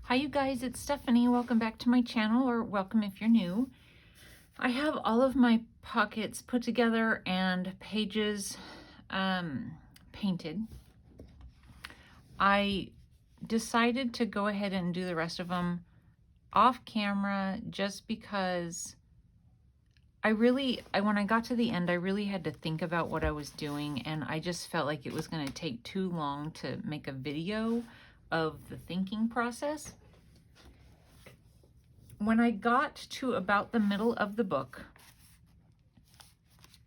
Hi you guys, it's Stephanie. Welcome back to my channel, or welcome if you're new. I have all of my pockets put together and pages painted. I decided to go ahead and do the rest of them off camera just because when I got to the end, I really had to think about what I was doing, and I just felt like it was going to take too long to make a video of the thinking process. When I got to about the middle of the book,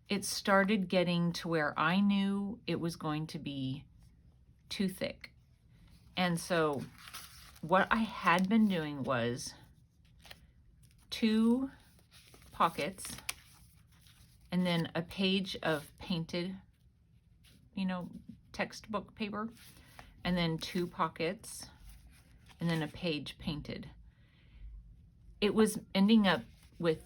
it started getting to where I knew it was going to be too thick. And so what I had been doing was 2 pockets and then a page of painted, textbook paper, and then 2 pockets and then a page painted. It was ending up with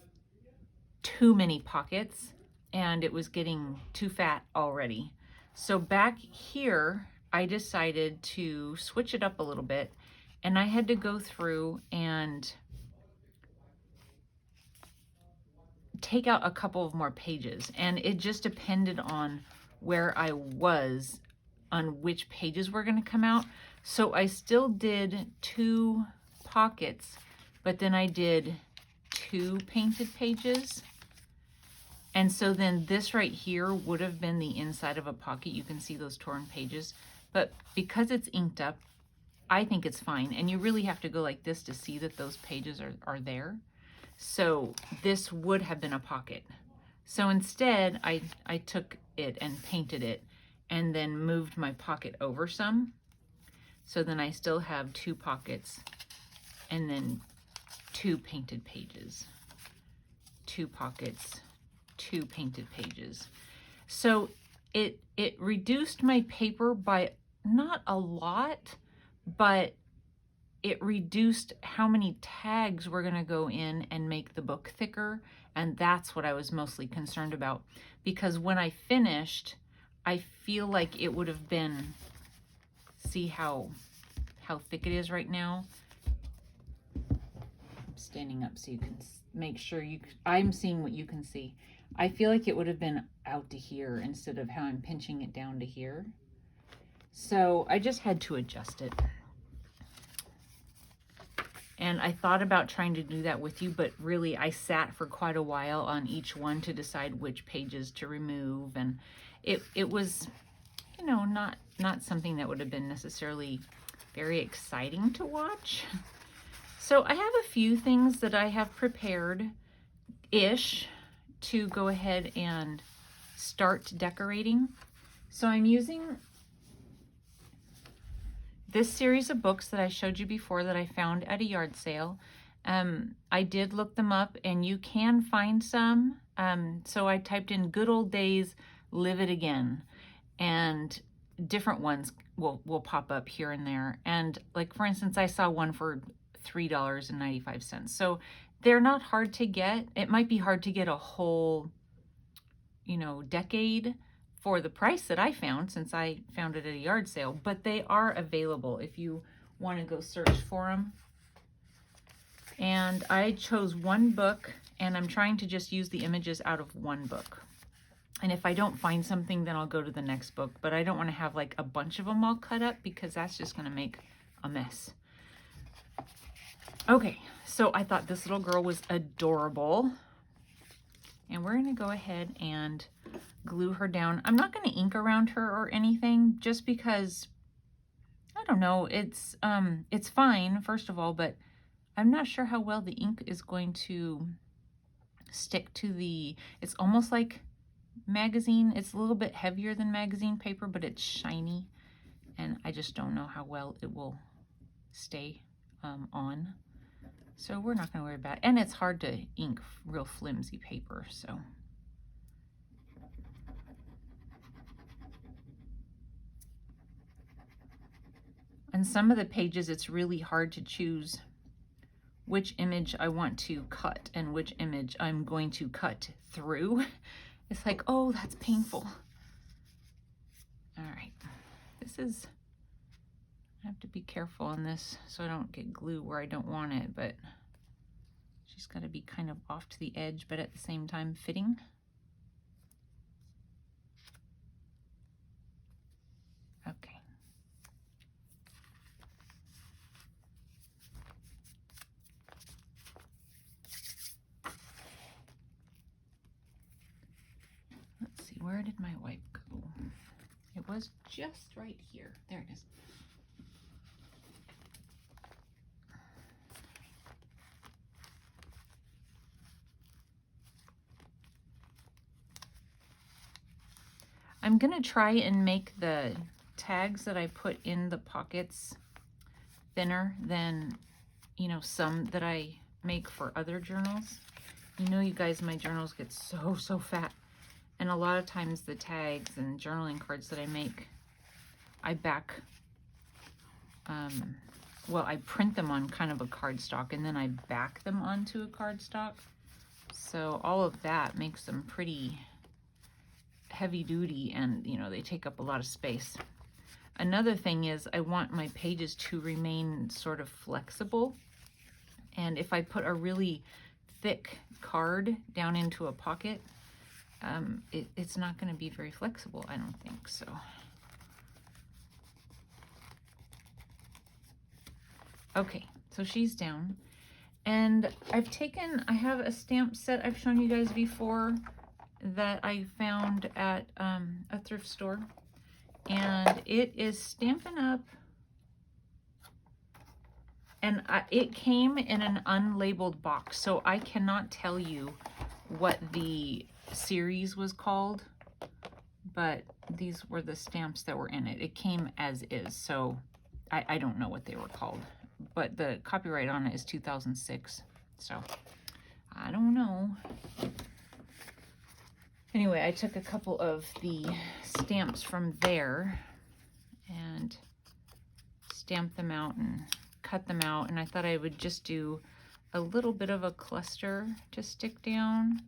too many pockets and it was getting too fat already. So back here, I decided to switch it up a little bit, and I had to go through and take out a couple of more pages, and it just depended on where I was on which pages were going to come out. So I still did 2 pockets, but then I did 2 painted pages. And so then this right here would have been the inside of a pocket. You can see those torn pages, but because it's inked up, I think it's fine. And you really have to go like this to see that those pages are there. So this would have been a pocket. So instead I took it and painted it and then moved my pocket over some. So then I still have 2 pockets and then 2 painted pages, 2 pockets, 2 painted pages. So it reduced my paper by not a lot, but it reduced how many tags were going to go in and make the book thicker. And that's what I was mostly concerned about, because when I finished, I feel like it would have been, see how thick it is right now. I'm standing up so you can make sure I'm seeing what you can see. I feel like it would have been out to here instead of how I'm pinching it down to here. So I just had to adjust it. And I thought about trying to do that with you, but really I sat for quite a while on each one to decide which pages to remove. And it was, not something that would have been necessarily very exciting to watch. So I have a few things that I have prepared-ish to go ahead and start decorating. So I'm using this series of books that I showed you before that I found at a yard sale. I did look them up, and you can find some. So I typed in Good Old Days, Live It Again, and different ones will pop up here and there. And like, for instance, I saw one for $3.95. So they're not hard to get. It might be hard to get a whole, decade for the price that I found, since I found it at a yard sale, but they are available if you want to go search for them. And I chose one book, and I'm trying to just use the images out of one book. And if I don't find something, then I'll go to the next book, but I don't want to have like a bunch of them all cut up, because that's just going to make a mess. Okay, so I thought this little girl was adorable, and we're going to go ahead and glue her down. I'm not going to ink around her or anything, just because, I don't know, it's fine, first of all, but I'm not sure how well the ink is going to stick to it's almost like magazine. It's a little bit heavier than magazine paper, but it's shiny, and I just don't know how well it will stay on. So we're not going to worry about it. And it's hard to ink real flimsy paper, so. On some of the pages, it's really hard to choose which image I want to cut and which image I'm going to cut through. It's like, oh, that's painful. All right. have to be careful on this so I don't get glue where I don't want it, but she's got to be kind of off to the edge, but at the same time fitting. Okay. Let's see, where did my wipe go? It was just right here. There it is. I'm gonna try and make the tags that I put in the pockets thinner than, you know, some that I make for other journals. You know, you guys, my journals get so fat. And a lot of times the tags and journaling cards that I make, I back, well, I print them on kind of a cardstock and then I back them onto a cardstock. So all of that makes them pretty heavy duty, and you know, they take up a lot of space. Another thing is I want my pages to remain sort of flexible, and if I put a really thick card down into a pocket, it's not going to be very flexible, I don't think. So okay, so she's down, and I have a stamp set I've shown you guys before that I found at a thrift store, and it is Stampin' Up, and it came in an unlabeled box, so I cannot tell you what the series was called, but these were the stamps that were in it. It came as is, so I don't know what they were called, but the copyright on it is 2006, so I don't know. Anyway, I took a couple of the stamps from there and stamped them out and cut them out, and I thought I would just do a little bit of a cluster to stick down.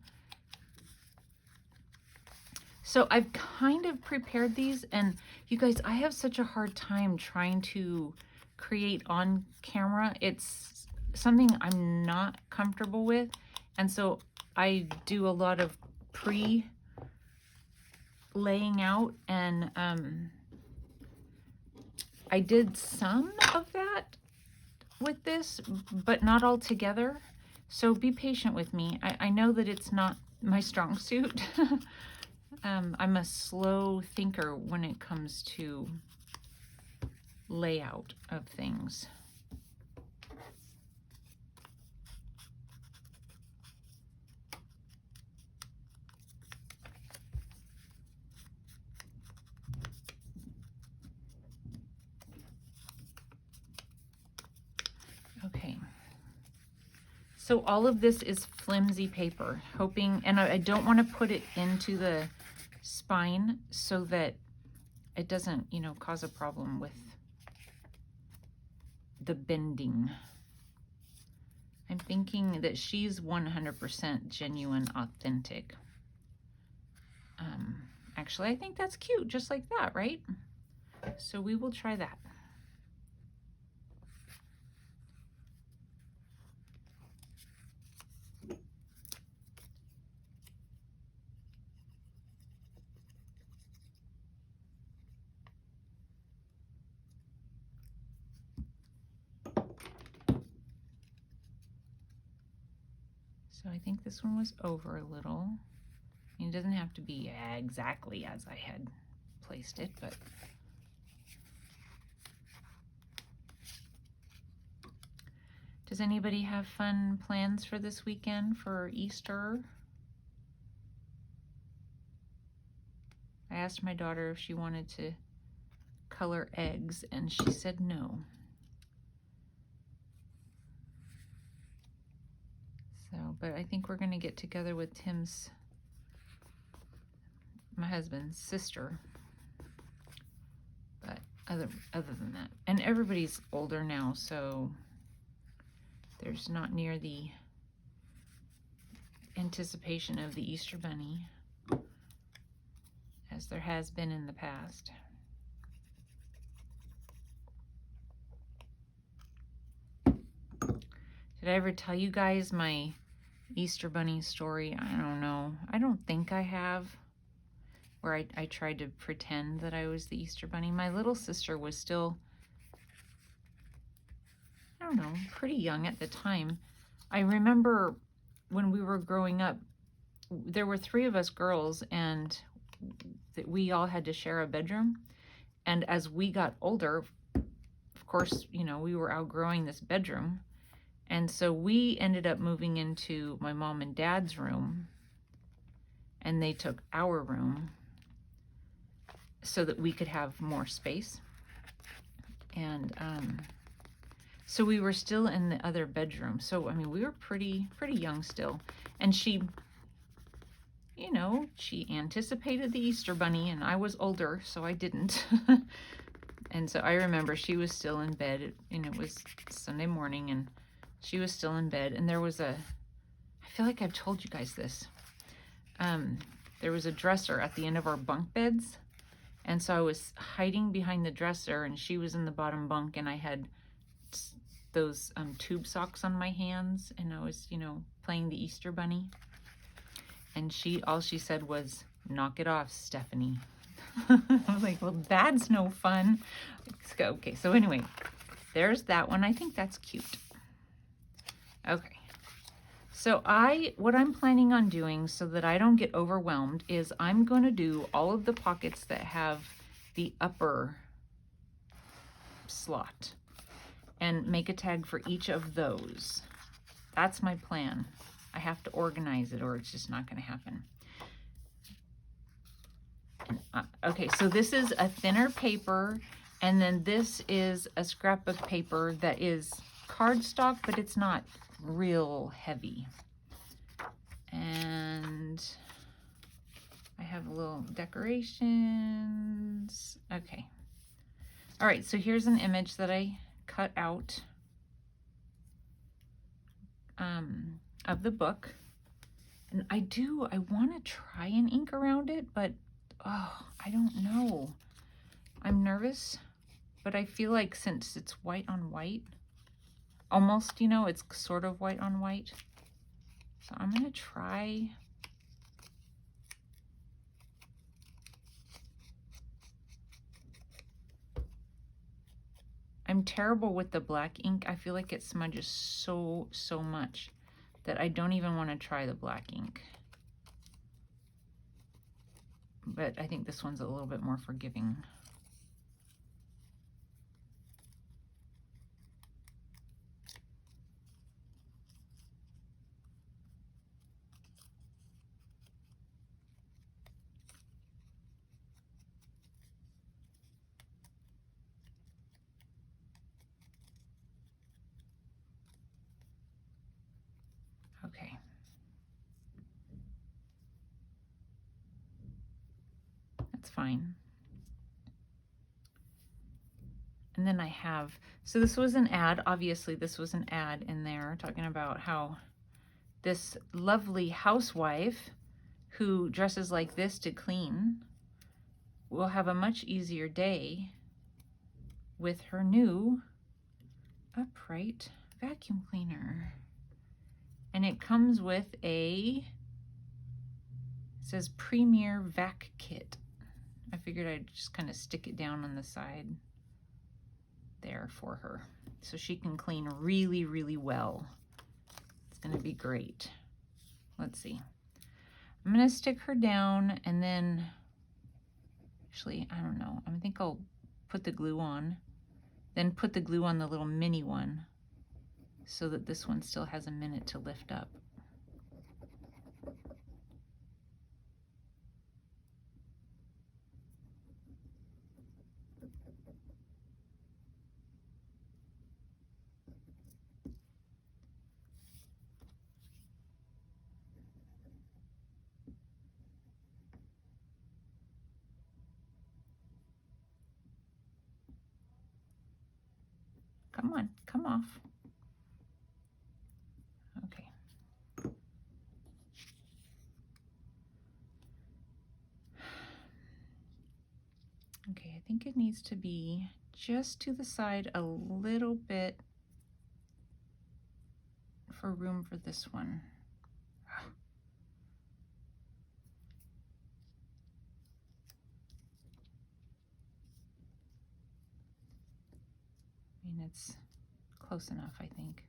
So I've kind of prepared these, and you guys, I have such a hard time trying to create on camera. It's something I'm not comfortable with, and so I do a lot of laying out, and I did some of that with this, but not all together. So be patient with me. I know that it's not my strong suit. I'm a slow thinker when it comes to layout of things. Okay, so all of this is flimsy paper, hoping, and I don't want to put it into the spine so that it doesn't, you know, cause a problem with the bending. I'm thinking that she's 100% genuine, authentic. Actually, I think that's cute, just like that, right? So we will try that. So I think this one was over a little. I mean, it doesn't have to be exactly as I had placed it, but does anybody have fun plans for this weekend for Easter? I asked my daughter if she wanted to color eggs, and she said no. So, but I think we're going to get together with my husband's sister. But other than that, and everybody's older now, so there's not near the anticipation of the Easter Bunny as there has been in the past. I ever tell you guys my Easter Bunny story? I don't know. I don't think I have. Where I tried to pretend that I was the Easter Bunny. My little sister was still, I don't know, pretty young at the time. I remember when we were growing up, there were 3 of us girls, and we all had to share a bedroom. And as we got older, of course, you know, we were outgrowing this bedroom. And so we ended up moving into my mom and dad's room, and they took our room so that we could have more space. And so we were still in the other bedroom. So, I mean, we were pretty young still. And she, you know, she anticipated the Easter Bunny, and I was older, so I didn't. And so I remember she was still in bed, and it was Sunday morning, and she was still in bed. And there was I feel like I've told you guys this. There was a dresser at the end of our bunk beds. And so I was hiding behind the dresser, and she was in the bottom bunk, and I had those tube socks on my hands, and I was, you know, playing the Easter Bunny. And all she said was, "Knock it off, Stephanie." I was like, well, that's no fun. Okay, so anyway, there's that one. I think that's cute. Okay. So what I'm planning on doing so that I don't get overwhelmed is I'm going to do all of the pockets that have the upper slot and make a tag for each of those. That's my plan. I have to organize it or it's just not going to happen. Okay, so this is a thinner paper, and then this is a scrap of paper that is cardstock, but it's not real heavy. And I have a little decorations. Okay. All right, so here's an image that I cut out of the book. And I want to try and ink around it, but oh, I don't know. I'm nervous, but I feel like since it's white on white, almost, you know, it's sort of white on white. So I'm going to try. I'm terrible with the black ink. I feel like it smudges so much that I don't even want to try the black ink. But I think this one's a little bit more forgiving. Okay. That's fine. And then I have, so this was an ad, obviously this was an ad in there talking about how this lovely housewife who dresses like this to clean will have a much easier day with her new upright vacuum cleaner. And it comes with it says Premier Vac Kit. I figured I'd just kind of stick it down on the side there for her so she can clean really well. It's going to be great. Let's see. I'm going to stick her down, and then actually, I don't know. I think I'll put the glue on, then put the glue on the little mini one so that this one still has a minute to lift up. Come on, come off. Okay. Okay, I think it needs to be just to the side a little bit for room for this one. I mean, it's close enough, I think.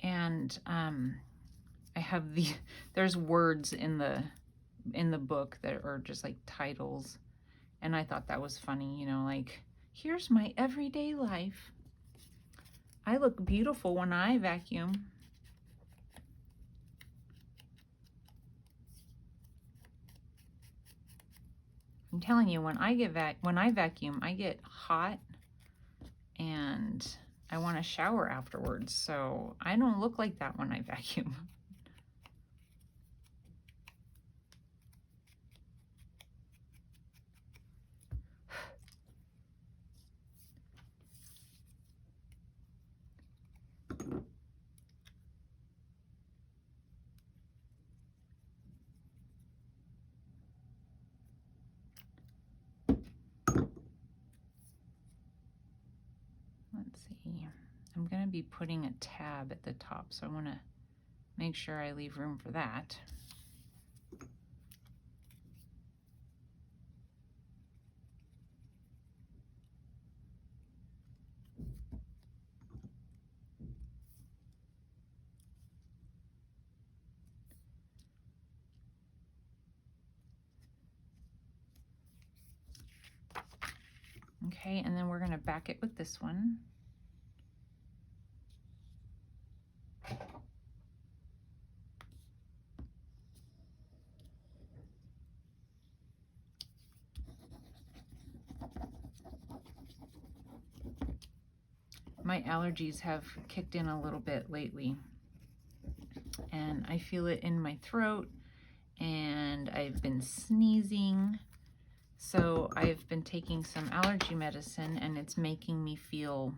And I have there's words in the book that are just like titles, and I thought that was funny, you know, like, here's my everyday life. I look beautiful when I vacuum. I'm telling you, when I vacuum, I get hot and I want to shower afterwards. So I don't look like that when I vacuum. Let's see. I'm going to be putting a tab at the top, so I want to make sure I leave room for that. Okay, and then we're going to back it with this one. My allergies have kicked in a little bit lately, and I feel it in my throat, and I've been sneezing. So I've been taking some allergy medicine, and it's making me feel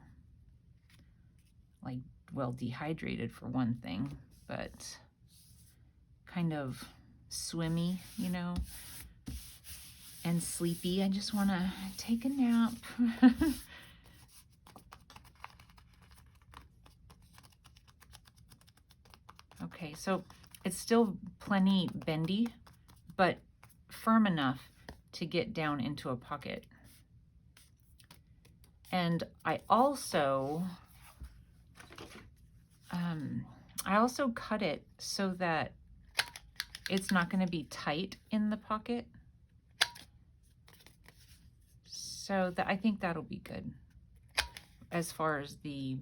like, well, dehydrated for one thing, but kind of swimmy, you know, and sleepy. I just want to take a nap. Okay, so it's still plenty bendy, but firm enough to get down into a pocket. And I also cut it so that it's not going to be tight in the pocket. So that I think that'll be good as far as the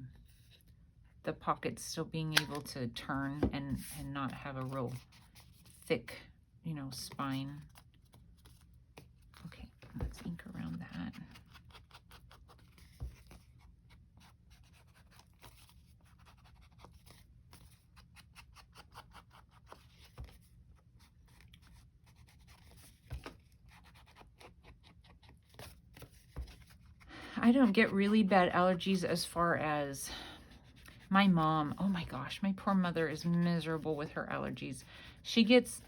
pockets still being able to turn and not have a real thick, you know, spine. Okay, let's ink around that. I don't get really bad allergies as far as my mom. Oh my gosh, my poor mother is miserable with her allergies. She gets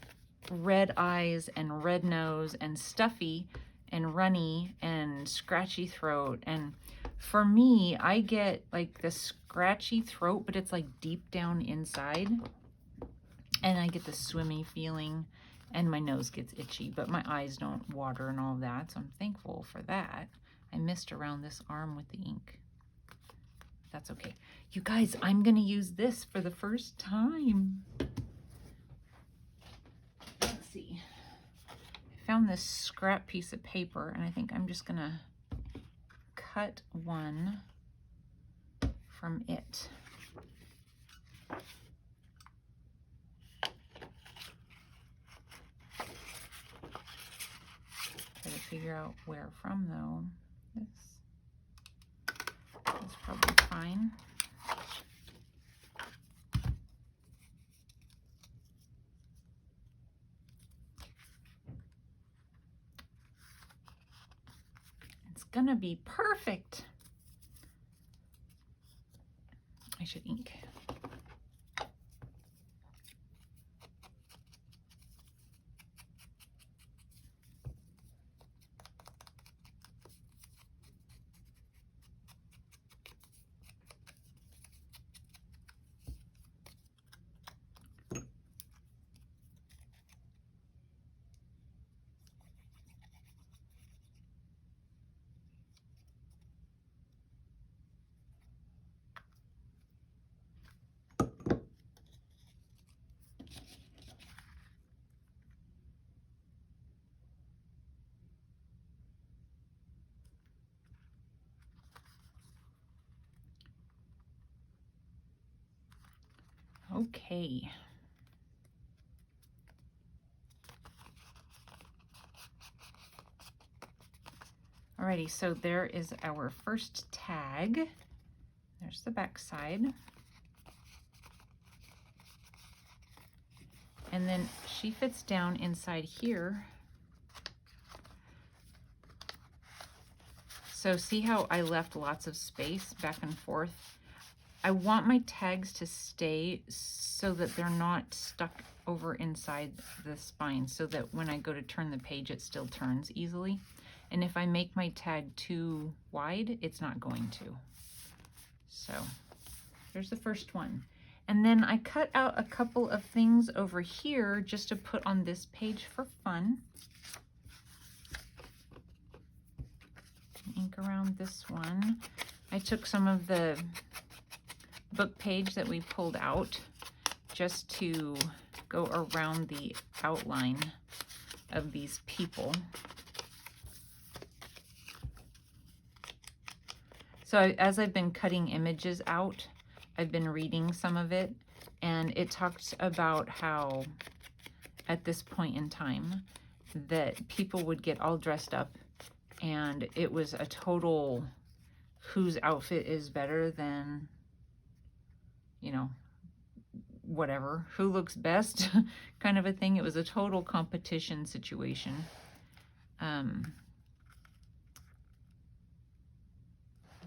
red eyes and red nose and stuffy and runny and scratchy throat. And for me, I get like the scratchy throat, but it's like deep down inside. And I get the swimmy feeling, and my nose gets itchy, but my eyes don't water and all of that. So I'm thankful for that. I missed around this arm with the ink. That's okay. You guys, I'm going to use this for the first time. Let's see. I found this scrap piece of paper, and I think I'm just going to cut one from it. Try to figure out where from, though. That's probably fine. gonna be perfect. I should ink. Okay. Alrighty, so there is our first tag. There's the back side. And then she fits down inside here. So see how I left lots of space back and forth? I want my tags to stay so that they're not stuck over inside the spine, so that when I go to turn the page, it still turns easily. And if I make my tag too wide, it's not going to. So there's the first one. And then I cut out a couple of things over here just to put on this page for fun. Ink around this one. I took some of the book page that we pulled out just to go around the outline of these people. So as I've been cutting images out, I've been reading some of it, and it talks about how at this point in time that people would get all dressed up, and it was a total whose outfit is better than, you know, whatever, who looks best kind of a thing. It was a total competition situation.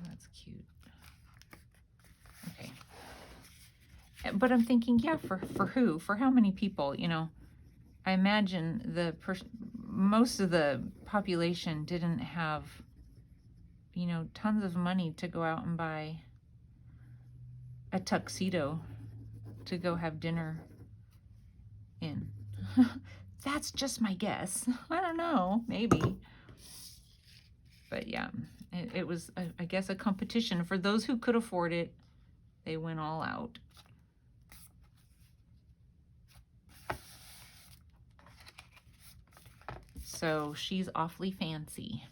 That's cute. Okay. But I'm thinking, yeah, for who? For how many people? You know, I imagine most of the population didn't have, you know, tons of money to go out and buy a tuxedo to go have dinner in. That's just my guess. I don't know, maybe. But yeah, it was, I guess, a competition. For those who could afford it, they went all out. So she's awfully fancy.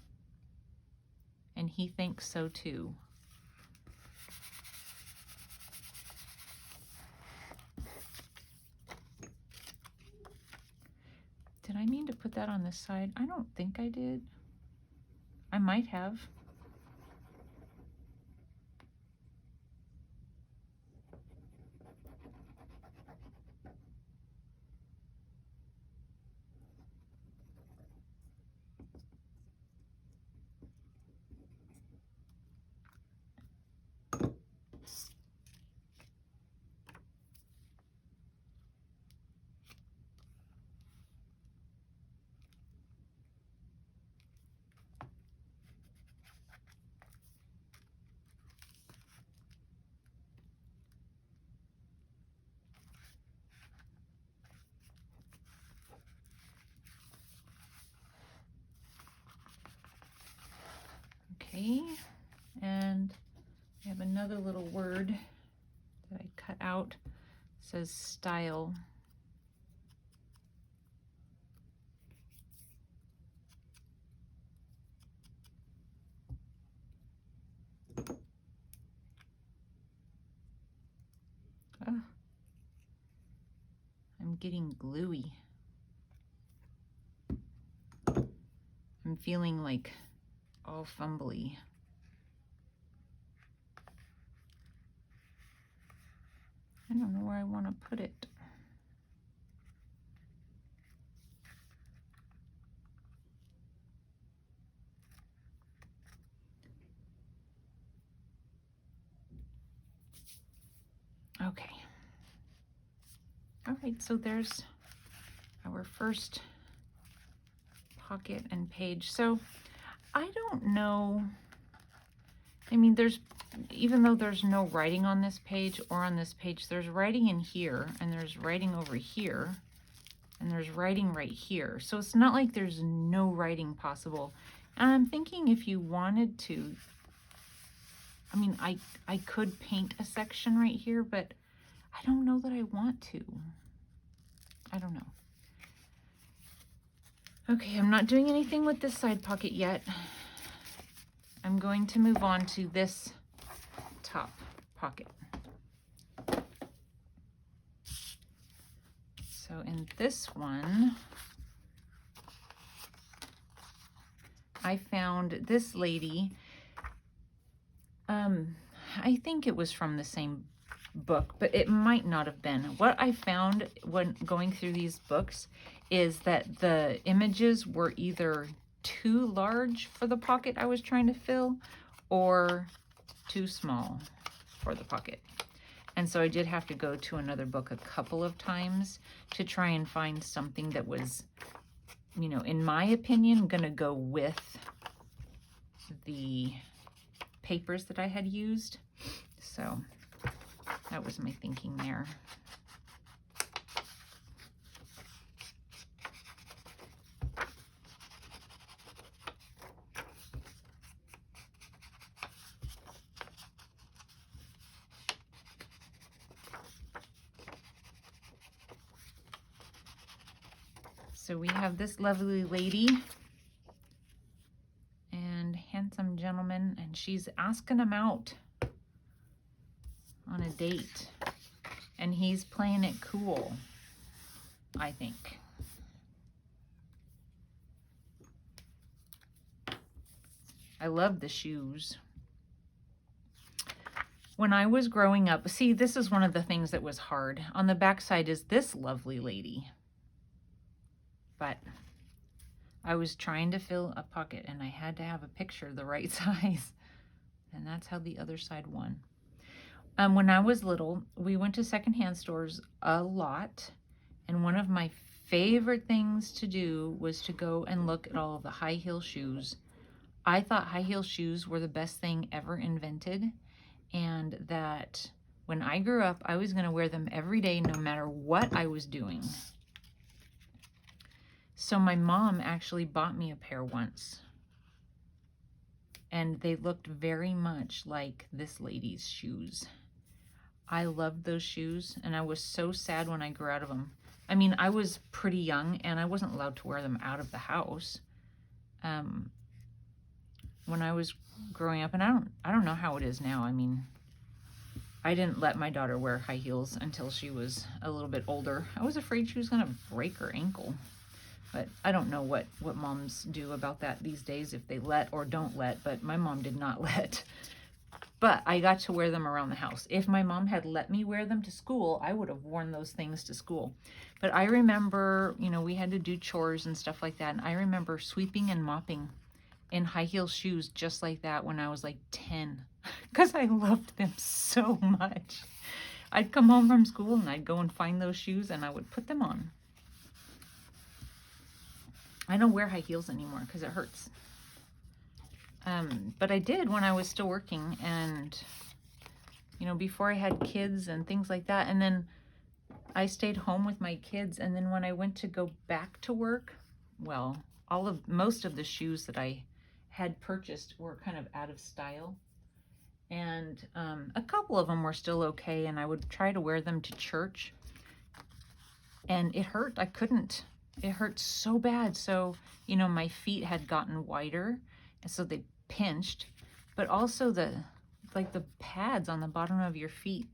And he thinks so too. Did I mean to put that on this side? I don't think I did. I might have. Okay, and I have another little word that I cut out. It says style. Oh, I'm getting gluey. I'm feeling like all fumbly. I don't know where I want to put it. Okay. All right, so there's our first pocket and page. So I don't know, I mean, even though there's no writing on this page or on this page, there's writing in here, and there's writing over here, and there's writing right here. So it's not like there's no writing possible. And I'm thinking if you wanted to, I mean, I could paint a section right here, but I don't know that I want to. I don't know. Okay, I'm not doing anything with this side pocket yet. I'm going to move on to this top pocket. So in this one, I found this lady. I think it was from the same book, but it might not have been. What I found when going through these books is that the images were either too large for the pocket I was trying to fill or too small for the pocket. And so I did have to go to another book a couple of times to try and find something that was, you know, in my opinion, gonna go with the papers that I had used. So that was my thinking there. So we have this lovely lady and handsome gentleman, and she's asking him out on a date, and he's playing it cool, I think. I love the shoes. When I was growing up, see, this is one of the things that was hard. On the back side is this lovely lady. But I was trying to fill a pocket, and I had to have a picture the right size. And that's how the other side won. When I was little, we went to secondhand stores a lot. And one of my favorite things to do was to go and look at all of the high heel shoes. I thought high heel shoes were the best thing ever invented. And that when I grew up, I was going to wear them every day, no matter what I was doing. So my mom actually bought me a pair once, and they looked very much like this lady's shoes. I loved those shoes, and I was so sad when I grew out of them. I mean, I was pretty young, and I wasn't allowed to wear them out of the house when I was growing up, and I don't know how it is now. I mean, I didn't let my daughter wear high heels until she was a little bit older. I was afraid she was going to break her ankle. But I don't know what moms do about that these days, if they let or don't let, but my mom did not let. But I got to wear them around the house. If my mom had let me wear them to school, I would have worn those things to school. But I remember, you know, we had to do chores and stuff like that, and I remember sweeping and mopping in high heel shoes just like that when I was like 10, because I loved them so much. I'd come home from school and I'd go and find those shoes and I would put them on. I don't wear high heels anymore because it hurts. But I did when I was still working, and, you know, before I had kids and things like that. And then I stayed home with my kids. And then when I went to go back to work, well, most of the shoes that I had purchased were kind of out of style. And a couple of them were still okay. And I would try to wear them to church. And it hurt. I couldn't. It hurt so bad. So, you know, my feet had gotten wider, and so they pinched, but also the pads on the bottom of your feet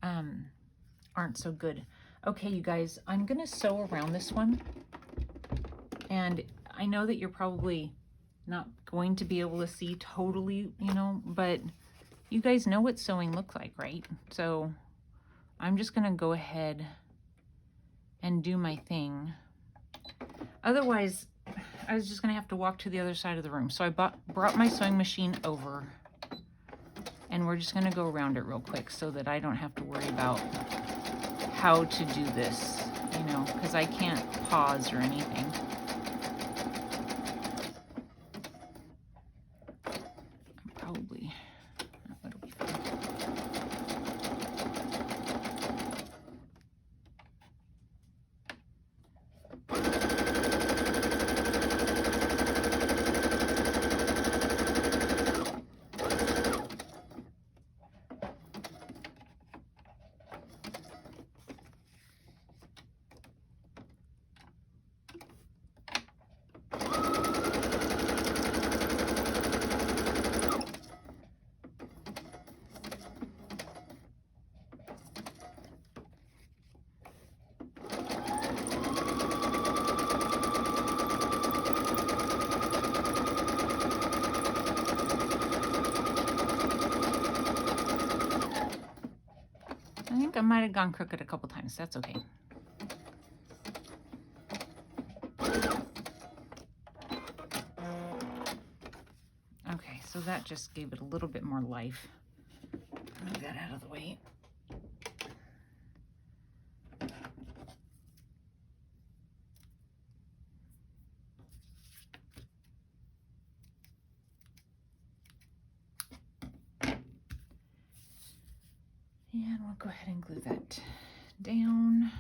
aren't so good. Okay, you guys, I'm gonna sew around this one, and I know that you're probably not going to be able to see totally, you know, but you guys know what sewing looks like, right? So I'm just gonna go ahead and do my thing. Otherwise, I was just gonna have to walk to the other side of the room. So I brought my sewing machine over. And we're just gonna go around it real quick so that I don't have to worry about how to do this, you know, because I can't pause or anything. Probably, it'll be fine. I think I might have gone crooked a couple times. That's okay. Okay, so that just gave it a little bit more life. Move that out of the way. And we'll go ahead and glue that down.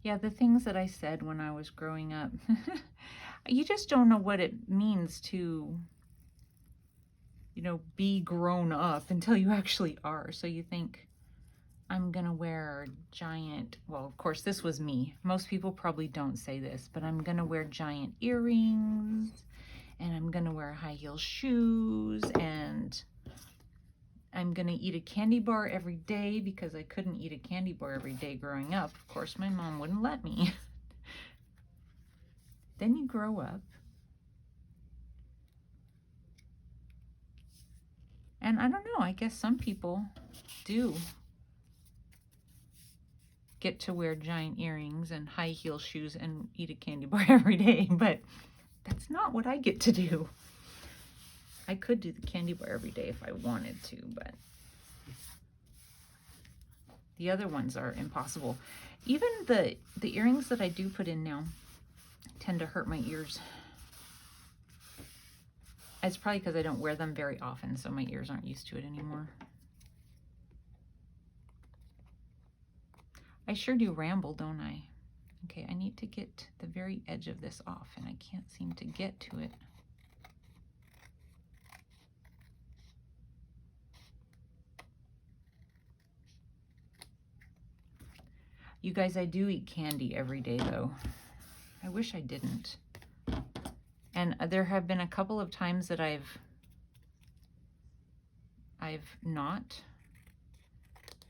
Yeah, the things that I said when I was growing up, you just don't know what it means to, you know, be grown up until you actually are. So you think, I'm gonna wear giant, well, of course, this was me. Most people probably don't say this, but I'm gonna wear giant earrings, and I'm gonna wear high heel shoes, and I'm gonna eat a candy bar every day because I couldn't eat a candy bar every day growing up. Of course, my mom wouldn't let me. Then you grow up. And I don't know, I guess some people do get to wear giant earrings and high heel shoes and eat a candy bar every day, but that's not what I get to do. I could do the candy bar every day if I wanted to, but the other ones are impossible. Even the earrings that I do put in now tend to hurt my ears. It's probably because I don't wear them very often, so my ears aren't used to it anymore. I sure do ramble, don't I? Okay, I need to get the very edge of this off, and I can't seem to get to it. You guys, I do eat candy every day, though. I wish I didn't. And there have been a couple of times that I've not.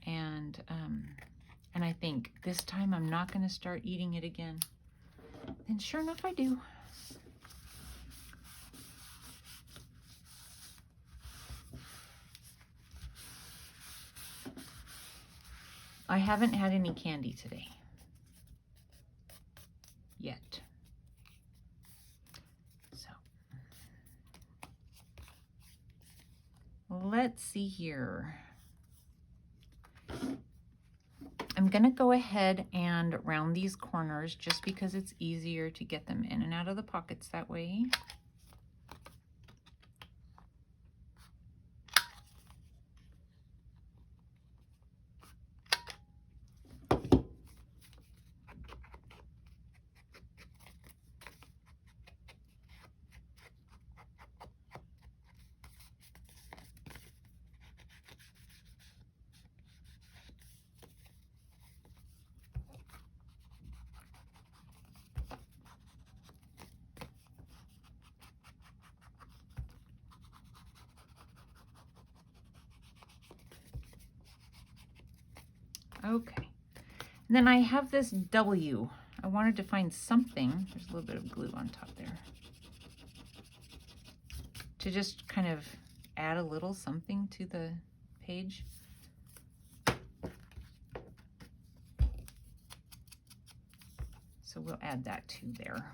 And I think this time I'm not going to start eating it again. And sure enough, I do. I haven't had any candy today. Yet. So. Let's see here. I'm going to go ahead and round these corners just because it's easier to get them in and out of the pockets that way. Okay, and then I have this W. I wanted to find something, there's a little bit of glue on top there, to just kind of add a little something to the page. So we'll add that too there.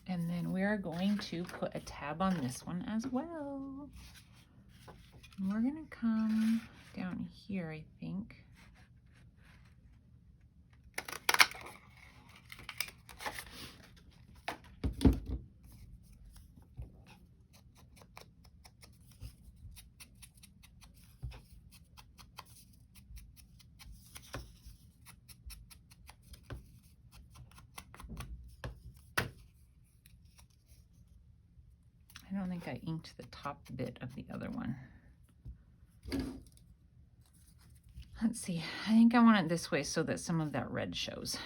And then we're going to put a tab on this one as well. And we're going to come down here, I think. I don't think I inked the top bit of the other one. Let's see, I think I want it this way so that some of that red shows.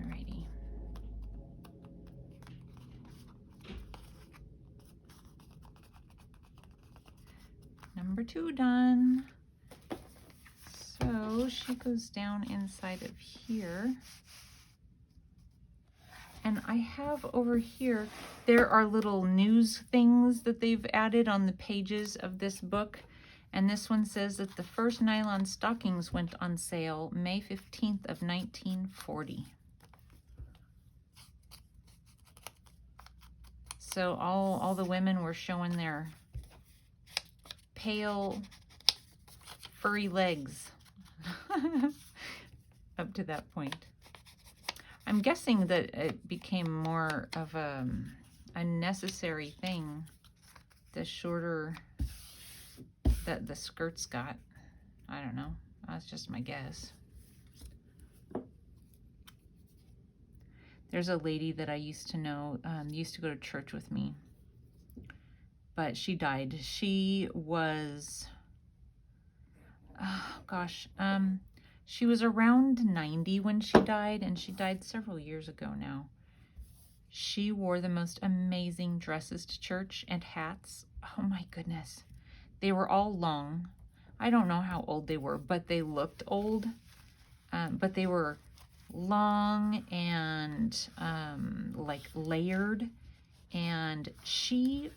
Alrighty. Number 2 done. So she goes down inside of here. And I have over here, there are little news things that they've added on the pages of this book. And this one says that the first nylon stockings went on sale May 15th of 1940. So all the women were showing their pale, furry legs up to that point. I'm guessing that it became more of a necessary thing the shorter that the skirts got. I don't know. That's just my guess. There's a lady that I used to know, used to go to church with me, but she died. She was, oh gosh, she was around 90 when she died, and she died several years ago now. She wore the most amazing dresses to church and hats. Oh my goodness. They were all long. I don't know how old they were, but they looked old. But they were long and like layered. And she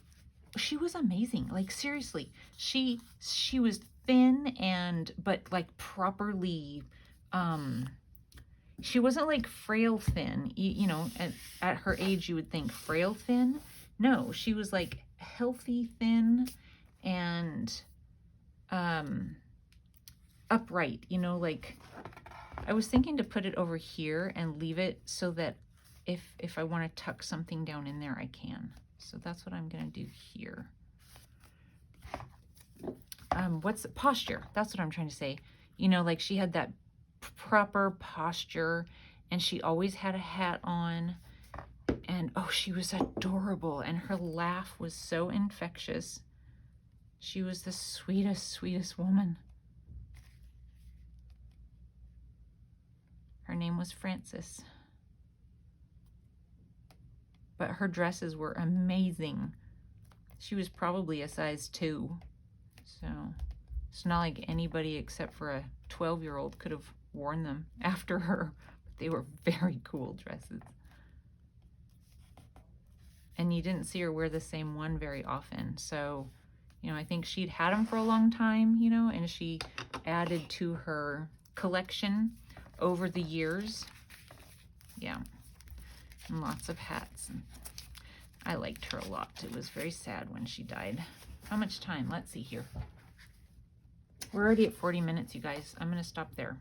was amazing. Like seriously, she was thin and but like properly. She wasn't like frail thin. You know, at her age, you would think frail thin. No, she was like healthy thin and upright. You know, like I was thinking to put it over here and leave it so that if I want to tuck something down in there, I can. So that's what I'm going to do here. What's the posture? That's what I'm trying to say. You know, like she had that proper posture and she always had a hat on and oh, she was adorable and her laugh was so infectious. She was the sweetest, sweetest woman. Her name was Frances. But her dresses were amazing. She was probably a size 2. So it's not like anybody except for a 12-year-old could have worn them after her. But they were very cool dresses. And you didn't see her wear the same one very often. So, you know, I think she'd had them for a long time, you know, and she added to her collection over the years. Yeah, and lots of hats. I liked her a lot. It was very sad when she died. How much time? Let's see here. We're already at 40 minutes, you guys. I'm going to stop there.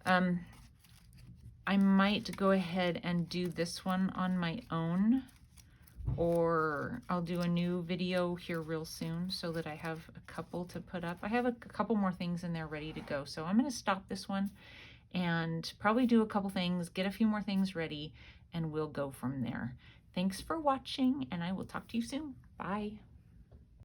I might go ahead and do this one on my own, or I'll do a new video here real soon so that I have a couple to put up. I have a couple more things in there ready to go. So I'm going to stop this one and probably do a couple things, get a few more things ready, and we'll go from there. Thanks for watching, and I will talk to you soon. Bye.